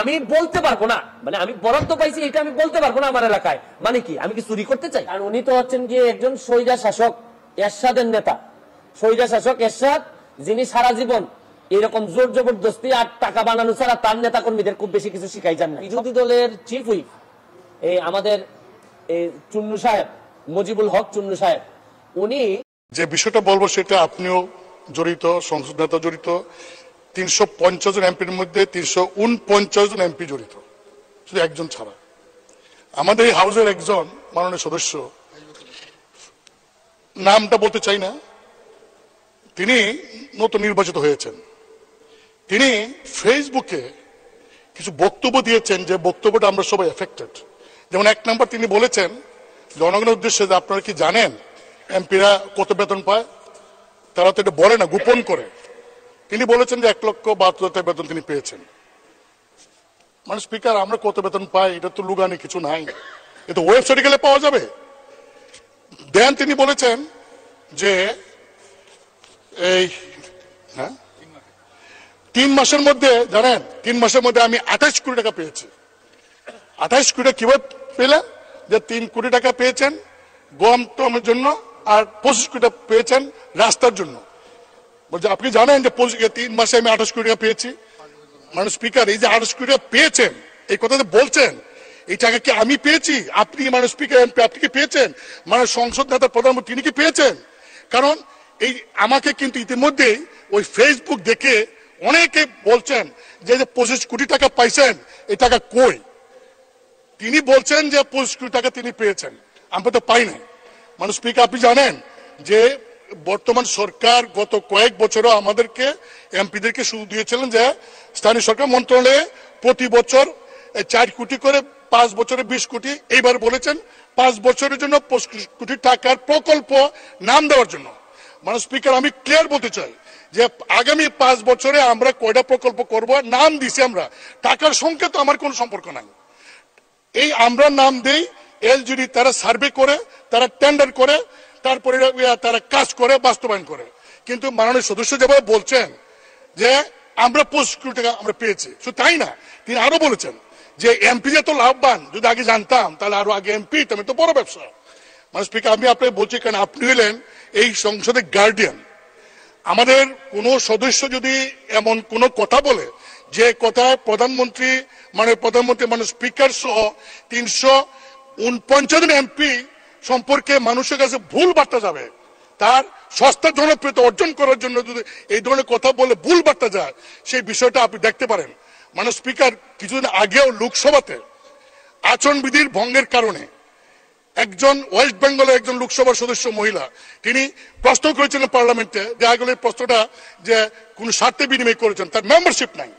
আমি বলতে পারবো না, মানে আমি বরাদ্দ পাইছি এটা আমি বলতে পারবো না আমার এলাকায়, মানে কি আমি কি চুরি করতে চাই? কারণ উনি তো হচ্ছেন গিয়ে একজন স্বৈরা শাসক এরশাদের নেতা, স্বৈরা শাসক এরশাদ, যিনি সারা জীবন এরকম জোর জবরদস্তি আর টাকা বানানো ছাড়া তার নেতা কর্মীদের খুব বেশি কিছু শিখাই যান না। বিরোধী দলের চিফ হুইপ এই আমাদের চুন্নু সাহেব, মুজিবুল হক চুন্নু সাহেব, উনি যে বিষয়টা বলবো সেটা আপনিও জড়িত, সংসদ নেতা জড়িত, 350 জন এমপির মধ্যে 349 জন এমপি জড়িত, শুধু একজন ছাড়া। আমাদের এই হাউসের একজন মাননীয় সদস্য, নামটা বলতে চাই না, তিনি নতুন নির্বাচিত হয়েছেন। তিনি ফেসবুকে কিছু বক্তব্য দিয়েছেন যে বক্তব্যটা আমরা সবাই এফেক্টেড। যেমন 1 নম্বর তিনি বলেছেন জনগণের উদ্দেশ্যে যে আপনারা কি জানেন এমপিরা কত বেতন পায়? তারা তো এটা বলে না, গোপন করে। তিনি বলেছেন যে 1,72,000 বেতন তিনি পেয়েছেন। মানে স্পিকার, আমরা কত বেতন পাই এটা তো লুগানি কিছু নাই, এটা ওয়েবসাইটে গেলে পাওয়া যাবে। দেন তিনি বলেছেন যে এই 3 মাসের মধ্যে, জানেন 3 মাসের মধ্যে আমি 28 কোটি টাকা পেয়েছি। 28 কোটি টাকা কিভাবে পেলেন? যে 3 কোটি টাকা পেয়েছেন গম টমের জন্য আর 25 কোটি টাকা পেয়েছেন রাস্তার জন্য। বলছে আপনি জানেন যে 3 মাসে আমি 28 কোটি টাকা পেয়েছি। মানে স্পিকার, এই যে 28 কোটি টাকা পেয়েছেন, এই কথাটা বলছেন, এই টাকা কি আমি পেয়েছি? আপনি মানে স্পিকার এমপি আপনি কি পেয়েছেন? মানে সংসদ নেতা প্রধানমন্ত্রী তিনি কি পেয়েছেন? কারণ এই আমাকে কিন্তু ইতিমধ্যেই ওই ফেসবুক দেখে অনেকে বলছেন যে 25 কোটি টাকা পাইছেন, এই টাকা কই? তিনি বলছেন যে 25 কোটি টাকা তিনি পেয়েছেন, আমরা তো পাই নাই। মানে স্পিকার, আপনি জানেন যে বর্তমান সরকার গত কয়েক বছরও আমাদেরকে এমপিদেরকে সুযোগ দিয়েছিলেন যে স্থানীয় সরকার মন্ত্রণালয়ে প্রতি বছর 4 কোটি করে, 5 বছরে 20 কোটি, এইবার বলেছেন 5 বছরের জন্য 25 কোটি টাকার প্রকল্প নাম দেওয়ার জন্য। মানে স্পিকার, আমি ক্লিয়ার বলতে চাই যে আগামী 5 বছরে আমরা কয়টা প্রকল্প করব নাম দিছি আমরা, টাকার সঙ্গে তো আমার কোনো সম্পর্ক নাই। এই আমরা নাম দেই, এলজিডি তারা সার্ভে করে, তারা টেন্ডার করে, তারপরে তারা কাজ করে, বাস্তবায়ন করে। কিন্তু মাননীয় সদস্য যেভাবে বলছেন যে আমরা 25 কোটি টাকা আমরা পেয়েছি, শুধু তাই না, তিনি আরো বলেছেন যে এমপি যে তো লাভবান, যদি আগে জানতাম তাহলে আরো আগে এমপি তেমন তো বড় ব্যবসা। মানে স্পিকার, আমি আপনাকে বলছি কেন, আপনি হলেন এই সংসদের গার্ডিয়ান। আমাদের কোন সদস্য যদি এমন কোন কথা বলে যে কথায় প্রধানমন্ত্রী মানে স্পিকার সহ 349 জন এমপি সম্পর্কে মানুষের কাছে ভুল বার্তা যাবে, তার সস্তা জনপ্রিয়তা অর্জন করার জন্য যদি এই ধরনের কথা বলে ভুল বার্তা যায়, সেই বিষয়টা আপনি দেখতে পারেন। মানে স্পিকার, কিছুদিন আগেও লোকসভাতে আচরণবিধির ভঙ্গের কারণে একজন ওয়েস্ট বেঙ্গলের একজন লোকসভার সদস্য মহিলা, তিনি প্রশ্ন করেছিলেন পার্লামেন্টে, দেখা গেল প্রশ্নটা যে কোন স্বার্থে বিনিময় করেছেন, তার মেম্বারশিপ নাই।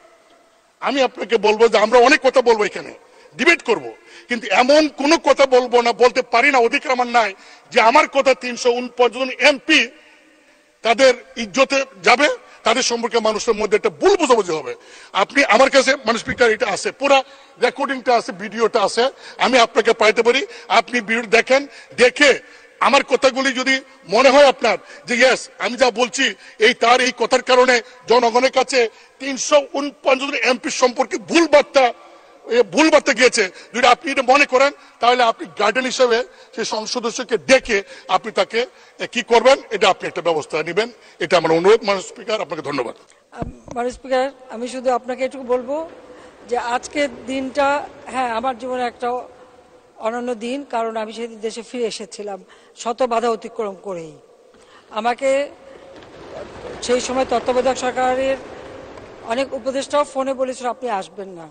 আমি আপনাকে বলবো যে আমরা অনেক কথা বলবো, এখানে ডিবেট করব, কিন্তু এমন কোন কথা বলবো না, বলতে পারি না, অধিকার আমার নাই যে আমার কথা 349 জন এমপি তাদের ইজ্জতে যাবে, তাদের সম্পর্কে মানুষের মধ্যে একটা ভুল বোঝাবুঝি হবে। আপনি আমার কাছে মানে স্পিকার এটা আছে, পুরো রেকর্ডিংটা আছে, ভিডিওটা আছে, আমি আপনাকে পাইতে পারি, আপনি ভিডিও দেখেন, দেখে আমার কথাগুলি যদি মনে হয় আপনার যে ইয়েস আমি যা বলছি এই তার এই কথার কারণে জনগণের কাছে 349 জন এমপি সম্পর্কে ভুল বার্তা গিয়েছে, যদি আপনি এটা মনে করেন তাহলে আপনি গার্ডিয়ান হিসেবে সেই সংসদ সদস্যকে ডেকে আপনি তাকে কি করবেন, এটা আপনি একটা ব্যবস্থা নেবেন, এটা আমার অনুরোধ। মাননীয় স্পিকার, আপনাকে ধন্যবাদ। মাননীয় স্পিকার, আমি শুধু আপনাকে এটুকু বলবো যে আজকের দিনটা আমার জীবনে একটা অনন্য দিন, কারণ আমি সেদিন দেশে ফিরে এসেছিলাম শত বাধা অতিক্রম করেই। আমাকে সেই সময় তত্ত্বাবধায়ক সরকারের অনেক উপদেষ্টাও ফোনে বলেছিল আপনি আসবেন না,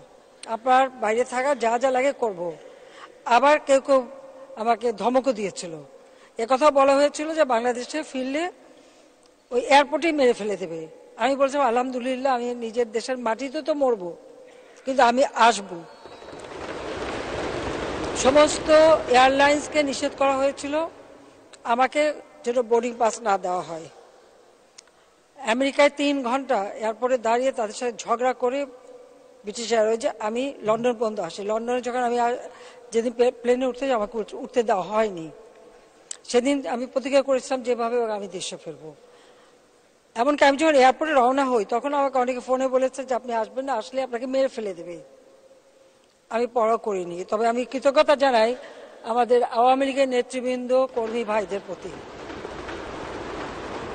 আপনার বাইরে থাকা যা যা লাগে করব। আবার কেউ কেউ আমাকে ধমকও দিয়েছিল, একথা বলা হয়েছিল যে বাংলাদেশে ফিরলে ওই এয়ারপোর্টেই মেরে ফেলে দেবে। আমি বলছিলাম আলহামদুলিল্লাহ, আমি নিজের দেশের মাটিতে তো মরবো, কিন্তু আমি আসবো। সমস্ত এয়ারলাইন্সকে নিষেধ করা হয়েছিল আমাকে যেন বোর্ডিং পাস না দেওয়া হয়। আমেরিকায় 3 ঘন্টা এয়ারপোর্টে দাঁড়িয়ে তাদের সাথে ঝগড়া করে ব্রিটিশ এয়ারওয়েজে আমি লন্ডন পর্যন্ত আসি। লন্ডনে যখন আমি যেদিন প্লেনে উঠতে যাই আমাকে উঠতে দেওয়া হয়নি, সেদিন আমি প্রতিজ্ঞা করেছিলাম যেভাবে আমি দেশে ফিরবো। এমনকি আমি যখন এয়ারপোর্টে রওনা হই তখন আমাকে অনেকে ফোনে বলেছে যে আপনি আসবেন না, আসলে আপনাকে মেরে ফেলে দেবে। আমি পড়া করিনি, তবে আমি কৃতজ্ঞতা জানাই আমাদের আওয়ামী লীগের নেতৃবৃন্দ কর্মী ভাইদের প্রতি।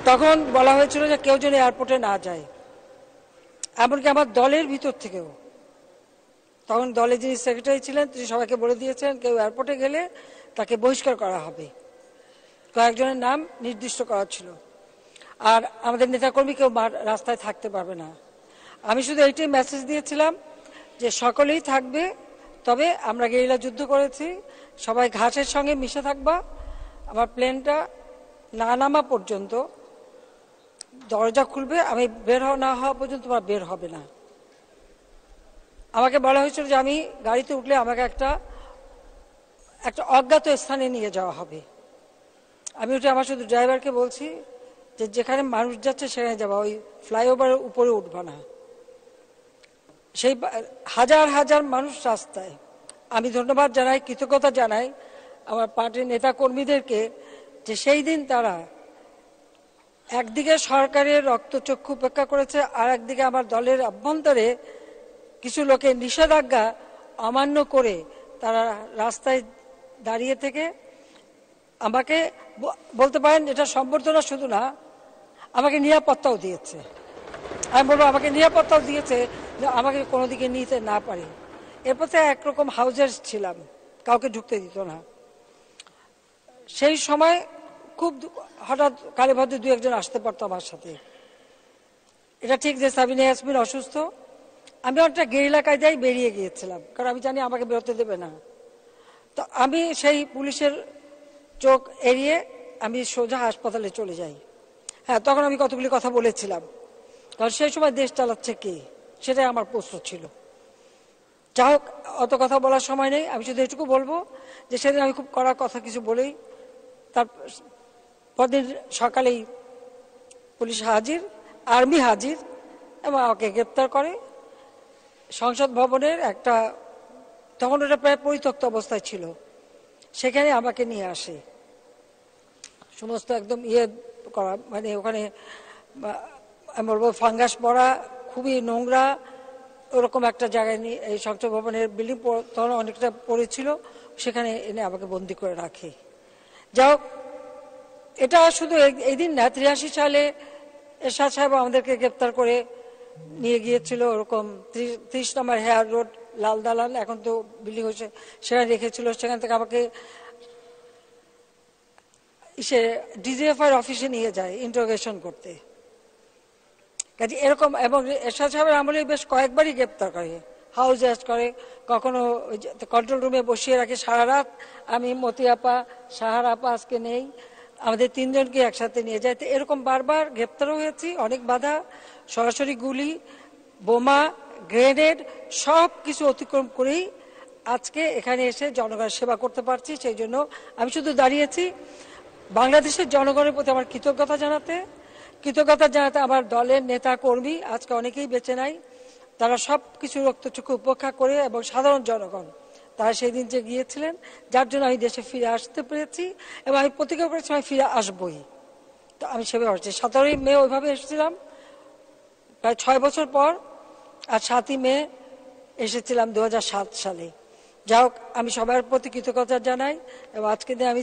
তখন বলা হয়েছিল যে কেউ যেন এয়ারপোর্টে না যায়, এমনকি আমার দলের ভিতর থেকেও। তখন দলে যিনি সেক্রেটারি ছিলেন তিনি সবাইকে বলে দিয়েছেন কেউ এয়ারপোর্টে গেলে তাকে বহিষ্কার করা হবে, কয়েকজনের নাম নির্দিষ্ট করা ছিল। আর আমাদের নেতাকর্মী কেউ রাস্তায় থাকতে পারবে না। আমি শুধু এইটাই মেসেজ দিয়েছিলাম যে সকলেই থাকবে, তবে আমরা গেরিলা যুদ্ধ করেছি, সবাই ঘাসের সঙ্গে মিশে থাকবা। আমার প্লেনটা না নামা পর্যন্ত দরজা খুলবে, আমি বের না হওয়া পর্যন্ত তোমরা বের হবে না। আমাকে বলা হয়েছিল যে আমি গাড়িতে উঠলে আমাকে একটা অজ্ঞাত স্থানে নিয়ে যাওয়া হবে। আমি উঠে আমার শুধু ড্রাইভারকে বলছি যে যেখানে মানুষ যাচ্ছে সেখানে যাবা, ওই ফ্লাইওভারের উপরে উঠবা না। সেই হাজার হাজার মানুষ রাস্তায়। আমি ধন্যবাদ জানাই, কৃতজ্ঞতা জানাই আমার পার্টির নেতা কর্মীদেরকে যে সেই দিন তারা একদিকে সরকারের রক্তচক্ষু উপেক্ষা করেছে, আর একদিকে আমার দলের অভ্যন্তরে কিছু লোকের নিষেধাজ্ঞা অমান্য করে তারা রাস্তায় দাঁড়িয়ে থেকে আমাকে বলতে পারেন এটা সম্বর্ধনা শুধু না, আমাকে নিরাপত্তাও দিয়েছে। আমি বলবো আমাকে নিরাপত্তাও দিয়েছে যে আমাকে কোনো দিকে নিতে না পারে। এরপর থেকে একরকম হাউজের ছিলাম, কাউকে ঢুকতে দিত না। সেই সময় খুব হঠাৎ কালীভদ্রে দু একজন আসতে পারতো আমার সাথে। এটা ঠিক যে সাবিনা ইয়াসমিন অসুস্থ, আমি অনেকটা গেরিলা কায়দায় বেরিয়ে গিয়েছিলাম, কারণ আমি জানি আমাকে বেরোতে দেবে না। তো আমি সেই পুলিশের চোখ এড়িয়ে আমি সোজা হাসপাতালে চলে যাই। হ্যাঁ, তখন আমি কতগুলি কথা বলেছিলাম, কারণ সেই সময় দেশ চালাচ্ছে কে সেটাই আমার প্রশ্ন ছিল। যা হোক, অত কথা বলার সময় নেই। আমি শুধু এটুকু বলবো যে সেদিন আমি খুব কড়া কথা কিছু বলেই তার পরদিন সকালেই পুলিশ হাজির, আর্মি হাজির, এবং আমাকে গ্রেপ্তার করে। সংসদ ভবনের একটা, তখন ওটা প্রায় পরিত্যক্ত অবস্থায় ছিল, সেখানে আমাকে নিয়ে আসে। সমস্ত একদম করা, মানে ওখানে আমি বলবো ফাঙ্গাস পড়া, খুবই নোংরা, ওরকম একটা জায়গায় নিয়ে এই সংসদ ভবনের বিল্ডিং তখন অনেকটা পড়েছিল, সেখানে এনে আমাকে বন্দি করে রাখে। যাই হোক, এটা শুধু এই দিন না, 83 সালে এরশাদ সাহেব আমাদেরকে গ্রেপ্তার করে নিয়ে গিয়েছিল ওরকম 30 নম্বর হেয়ার রোড লাল দালান, এখন তো বিল্ডিং হয়েছে, সেখানে রেখেছিল। সেখান থেকে আমাকে ডিজিএফআই অফিসে নিয়ে যায় ইন্টারোগেশন করতে। কাজে এরকম, এবং এরশাদ সাহেবের আমলে বেশ কয়েকবারই গ্রেপ্তার করে, হাউস অ্যারেস্ট করে, কখনো কন্ট্রোল রুমে বসিয়ে রাখে সারা রাত। আমি, মতি আপা, সাহারা আপা আজকে নেই, আমাদের তিনজনকে একসাথে নিয়ে যায়। তো এরকম বারবার গ্রেপ্তারও হয়েছি, অনেক বাধা, সরাসরি গুলি, বোমা, গ্রেনেড সব কিছু অতিক্রম করেই আজকে এখানে এসে জনগণের সেবা করতে পারছি। সেই জন্য আমি শুধু দাঁড়িয়েছি বাংলাদেশের জনগণের প্রতি আমার কৃতজ্ঞতা জানাতে আমার দলের নেতা কর্মী আজকে অনেকেই বেঁচে নাই, তারা সব কিছু রক্তচক্ষু উপেক্ষা করে, এবং সাধারণ জনগণ তারা সেই দিন যে গিয়েছিলেন, যার জন্য আমি দেশে ফিরে আসতে পেরেছি, এবং আমি প্রতিজ্ঞা করেছি আমি ফিরে আসবই। তো আমি সেভাবে আসছি। 17ই মে ওইভাবে এসেছিলাম প্রায় 6 বছর পর, আর 7ই মে এসেছিলাম 2007 সালে। যাই হোক, আমি সবার প্রতি কৃতজ্ঞতা জানাই, এবং আজকে দিনে আমি